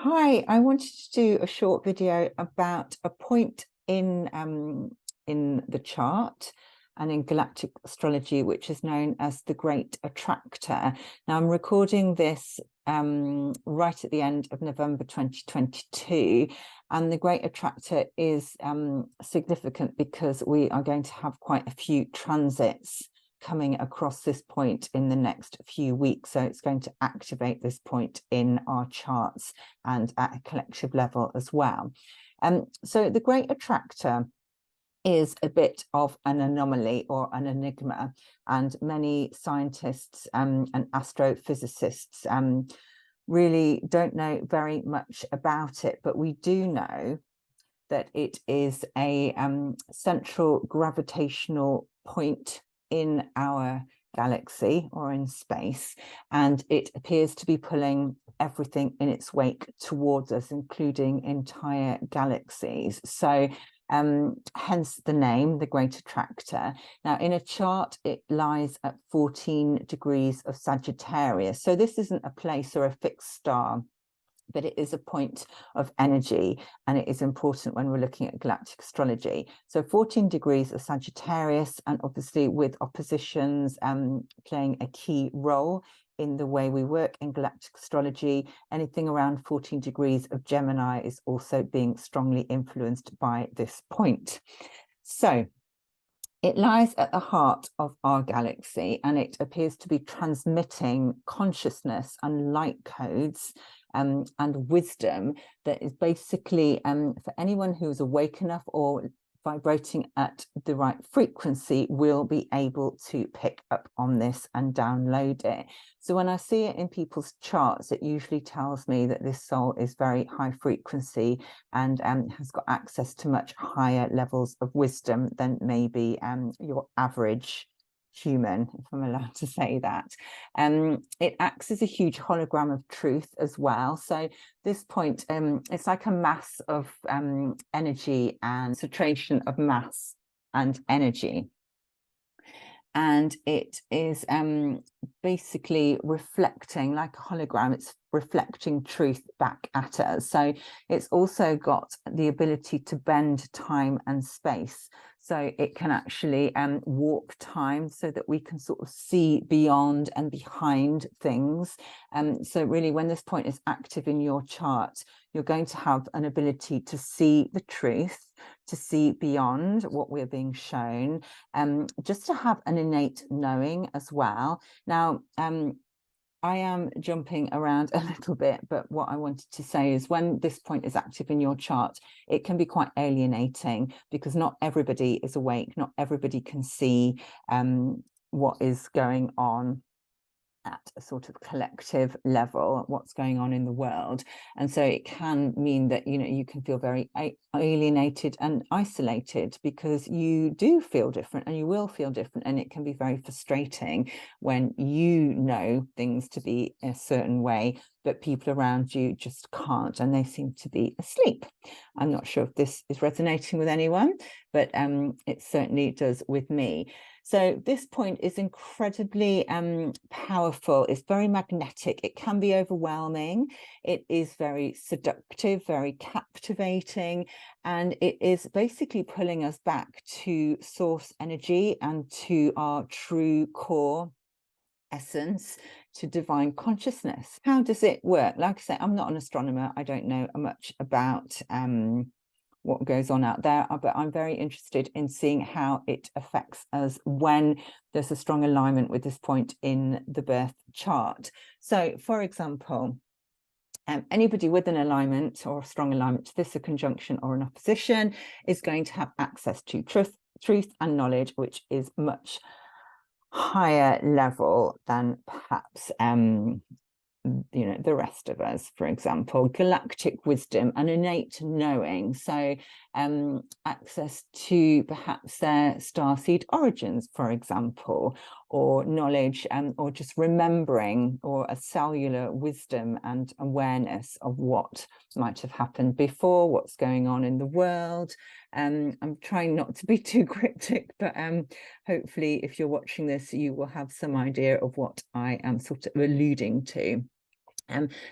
Hi, I wanted to do a short video about a point in the chart and in galactic astrology, which is known as the Great Attractor. Now, I'm recording this right at the end of November 2022, and the Great Attractor is significant because we are going to have quite a few transits coming across this point in the next few weeks. So it's going to activate this point in our charts and at a collective level as well. So the Great Attractor is a bit of an anomaly or an enigma, and many scientists and astrophysicists really don't know very much about it, but we do know that it is a central gravitational point in our galaxy or in space, and it appears to be pulling everything in its wake towards us, including entire galaxies. So hence the name, the Great Attractor. Now, in a chart, it lies at 14 degrees of Sagittarius. So this isn't a place or a fixed star, but it is a point of energy, and it is important when we're looking at galactic astrology. So 14 degrees of Sagittarius, and obviously with oppositions playing a key role in the way we work in galactic astrology, anything around 14 degrees of Gemini is also being strongly influenced by this point. So it lies at the heart of our galaxy, and it appears to be transmitting consciousness and light codes and wisdom that is basically for anyone who's awake enough or vibrating at the right frequency will be able to pick up on this and download it. So when I see it in people's charts, it usually tells me that this soul is very high frequency and has got access to much higher levels of wisdom than maybe your average human, if I'm allowed to say that. It acts as a huge hologram of truth as well. So this point, it's like a mass of energy and concentration of mass and energy. And it is basically reflecting like a hologram. It's reflecting truth back at us. So it's also got the ability to bend time and space. So it can actually warp time so that we can sort of see beyond and behind things. So really, when this point is active in your chart, you're going to have an ability to see the truth, to see beyond what we're being shown, just to have an innate knowing as well. Now, I am jumping around a little bit, but what I wanted to say is when this point is active in your chart, it can be quite alienating because not everybody is awake, not everybody can see what is going on at a sort of collective level, what's going on in the world. And so it can mean that, you know, you can feel very alienated and isolated because you do feel different and you will feel different. And it can be very frustrating when you know things to be a certain way, but people around you just can't, and they seem to be asleep. I'm not sure if this is resonating with anyone, but it certainly does with me. So this point is incredibly powerful. It's very magnetic. It can be overwhelming. It is very seductive, very captivating, and it is basically pulling us back to source energy and to our true core essence, to divine consciousness. How does it work? Like I say, I'm not an astronomer. I don't know much about what goes on out there, but I'm very interested in seeing how it affects us when there's a strong alignment with this point in the birth chart. So, for example, anybody with an alignment or a strong alignment to this, a conjunction or an opposition, is going to have access to truth and knowledge, which is much higher level than perhaps you know, the rest of us. For example, galactic wisdom, an innate knowing, so access to perhaps their starseed origins, for example, or knowledge or just remembering, or a cellular wisdom and awareness of what might have happened before, what's going on in the world. I'm trying not to be too cryptic, but hopefully if you're watching this, you will have some idea of what I am sort of alluding to.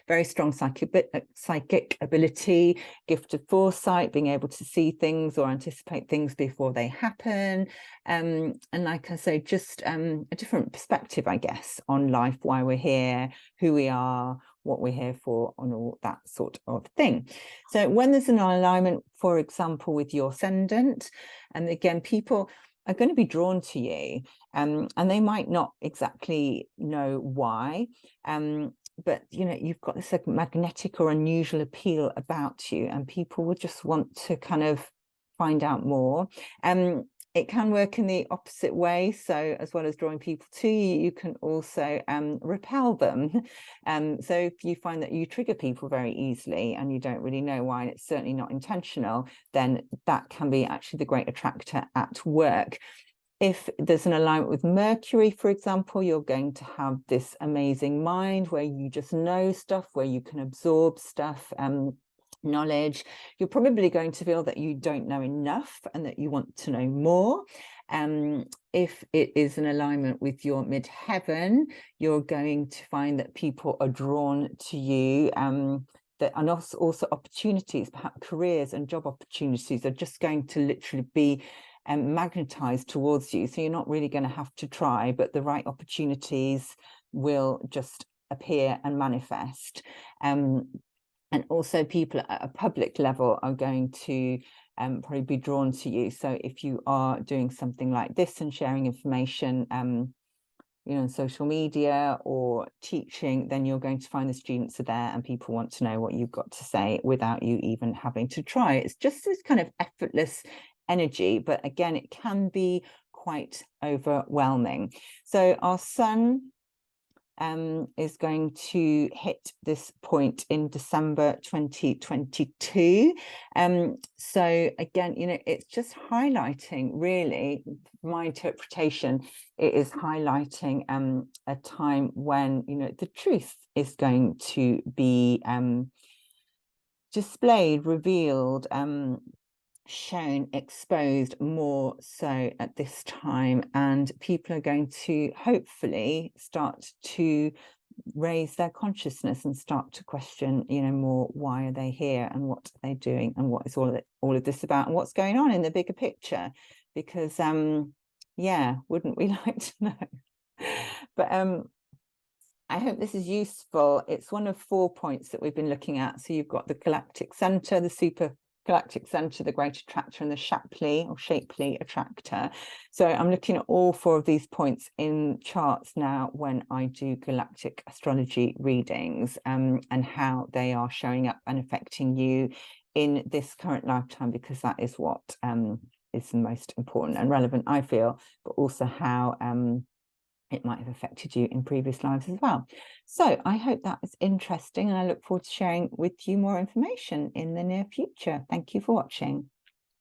Very strong psychic ability, gift of foresight, being able to see things or anticipate things before they happen. And like I say, just a different perspective, I guess, on life, why we're here, who we are, what we're here for, and all that sort of thing. So when there's an alignment, for example, with your ascendant, and again, people are going to be drawn to you, and they might not exactly know why. But you know, you've got this magnetic or unusual appeal about you, and people will just want to kind of find out more. It can work in the opposite way. So as well as drawing people to you, you can also repel them. So if you find that you trigger people very easily and you don't really know why, and it's certainly not intentional, then that can be actually the great attractor at work. If there's an alignment with Mercury, for example, you're going to have this amazing mind where you just know stuff, where you can absorb stuff, knowledge. You're probably going to feel that you don't know enough and that you want to know more. If it is an alignment with your midheaven, you're going to find that people are drawn to you. That, and also opportunities, perhaps careers and job opportunities, are just going to literally be magnetized towards you. So you're not really going to have to try, but the right opportunities will just appear and manifest. And also people at a public level are going to probably be drawn to you. So if you are doing something like this and sharing information, you know, on social media or teaching, then you're going to find the students are there and people want to know what you've got to say without you even having to try. It's just this kind of effortless energy, but again, it can be quite overwhelming. So our sun is going to hit this point in December 2022. So again, you know, it's just highlighting, really, my interpretation, it is highlighting a time when, you know, the truth is going to be displayed, revealed, shown, exposed more so at this time, and people are going to hopefully start to raise their consciousness and start to question, you know, more, why are they here and what are they doing and what is all of this about and what's going on in the bigger picture, because yeah, wouldn't we like to know? But I hope this is useful. It's one of 4 points that we've been looking at. So you've got the galactic center, the super galactic center, the great attractor, and the Shapley or Shapely attractor. So I'm looking at all 4 of these points in charts now when I do galactic astrology readings, and how they are showing up and affecting you in this current lifetime, because that is what is the most important and relevant, I feel, but also how it might have affected you in previous lives as well. So I hope that was interesting, and I look forward to sharing with you more information in the near future. Thank you for watching.